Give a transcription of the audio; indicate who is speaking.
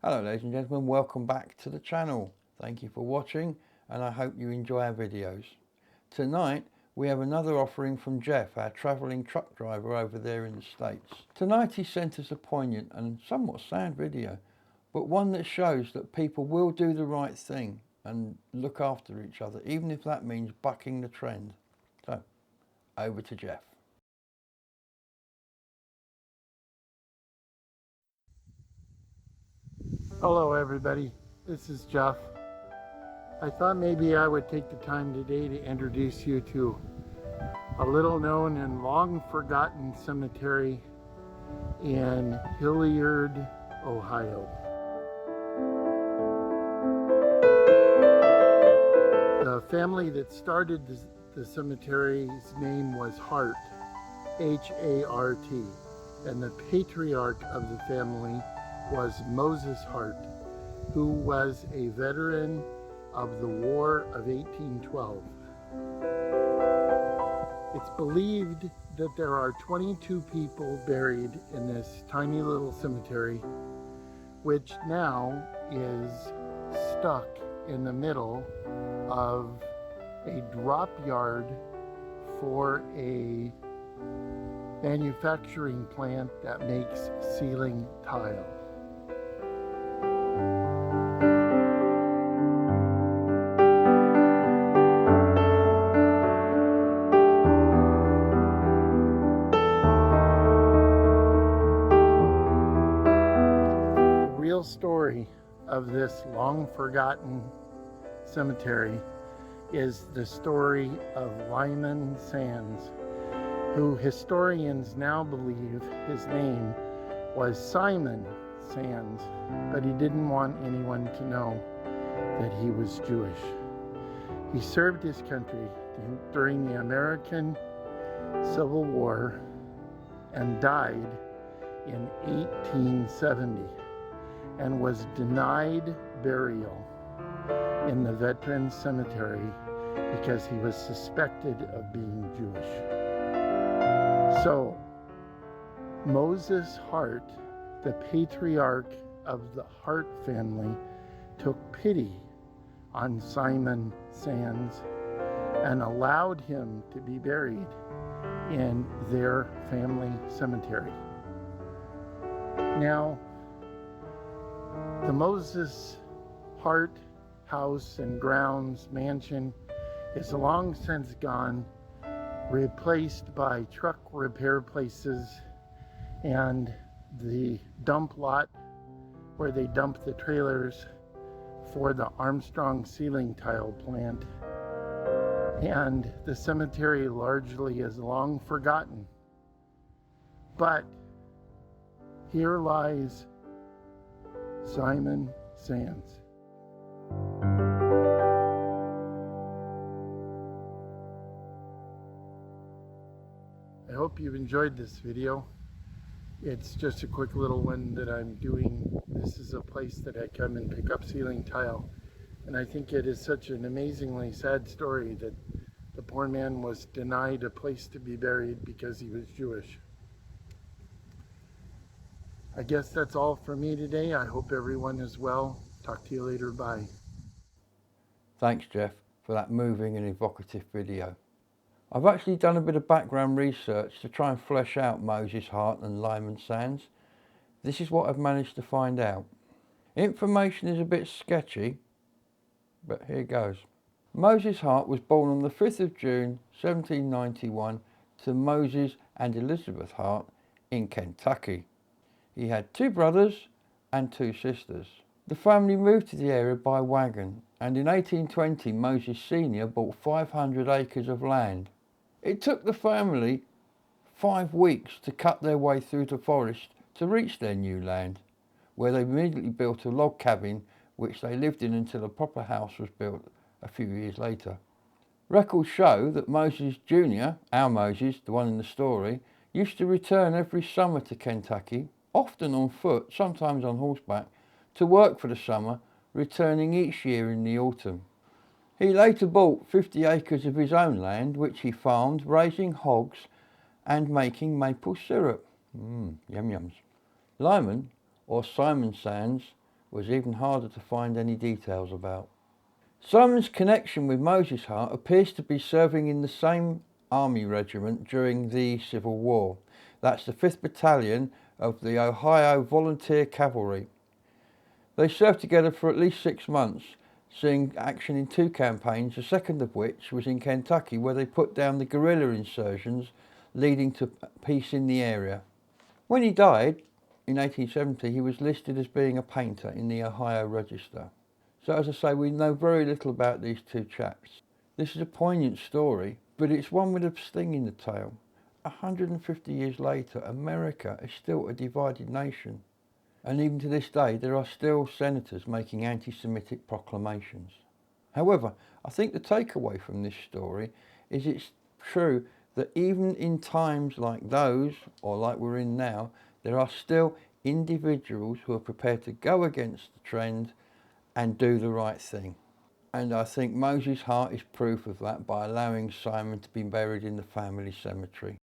Speaker 1: Hello ladies and gentlemen, welcome back to the channel. Thank you for watching and I hope you enjoy our videos. Tonight we have another offering from Jeff, our travelling truck driver over there in the States. Tonight he sent us a poignant and somewhat sad video, but one that shows that people will do the right thing and look after each other, even if that means bucking the trend. So, over to Jeff.
Speaker 2: Hello everybody, this is Jeff. I thought maybe I would take the time today to introduce you to a little known and long forgotten cemetery in Hilliard, Ohio. The family that started the cemetery's name was Hart, H-A-R-T, and the patriarch of the family was Moses Hart, who was a veteran of the War of 1812. It's believed that there are 22 people buried in this tiny little cemetery, which now is stuck in the middle of a drop yard for a manufacturing plant that makes ceiling tile. The real story of this long forgotten cemetery is the story of Lyman Sands, who historians now believe his name was Simon Sands, but he didn't want anyone to know that he was Jewish. He served his country during the American Civil War and died in 1870 and was denied burial in the Veterans Cemetery because he was suspected of being Jewish. So, Moses Hart, the patriarch of the Hart family, took pity on Simon Sands and allowed him to be buried in their family cemetery. Now, the Moses Hart house and grounds mansion is long since gone, replaced by truck repair places and the dump lot where they dump the trailers for the Armstrong ceiling tile plant. And the cemetery largely is long forgotten. But here lies Simon Sands. I hope you've enjoyed this video. It's just a quick little one that I'm doing. This is a place that I come and pick up ceiling tile. And I think it is such an amazingly sad story that the poor man was denied a place to be buried because he was Jewish. I guess that's all for me today. I hope everyone is well. Talk to you later. Bye.
Speaker 1: Thanks Jeff for that moving and evocative video. I've actually done a bit of background research to try and flesh out Moses Hart and Lyman Sands. This is what I've managed to find out. Information is a bit sketchy, but here goes. Moses Hart was born on the 5th of June 1791 to Moses and Elizabeth Hart in Kentucky. He had 2 brothers and 2 sisters. The family moved to the area by wagon, and in 1820 Moses Sr. bought 500 acres of land. It took the family 5 weeks to cut their way through the forest to reach their new land, where they immediately built a log cabin which they lived in until a proper house was built a few years later. Records show that Moses Jr., our Moses, the one in the story, used to return every summer to Kentucky, often on foot, sometimes on horseback, to work for the summer, returning each year in the autumn. He later bought 50 acres of his own land, which he farmed, raising hogs and making maple syrup. Yum yums. Lyman, or Simon Sands, was even harder to find any details about. Simon's connection with Moses Hart appears to be serving in the same army regiment during the Civil War. That's the 5th Battalion of the Ohio Volunteer Cavalry. They served together for at least 6 months, seeing action in 2 campaigns, the second of which was in Kentucky, where they put down the guerrilla insurgents, leading to peace in the area. When he died in 1870, he was listed as being a painter in the Ohio Register. So as I say, we know very little about these 2 chaps. This is a poignant story, but it's one with a sting in the tail. 150 years later, America is still a divided nation. And even to this day, there are still senators making anti-Semitic proclamations. However, I think the takeaway from this story is it's true that even in times like those, or like we're in now, there are still individuals who are prepared to go against the trend and do the right thing. And I think Moses Hart is proof of that by allowing Simon to be buried in the family cemetery.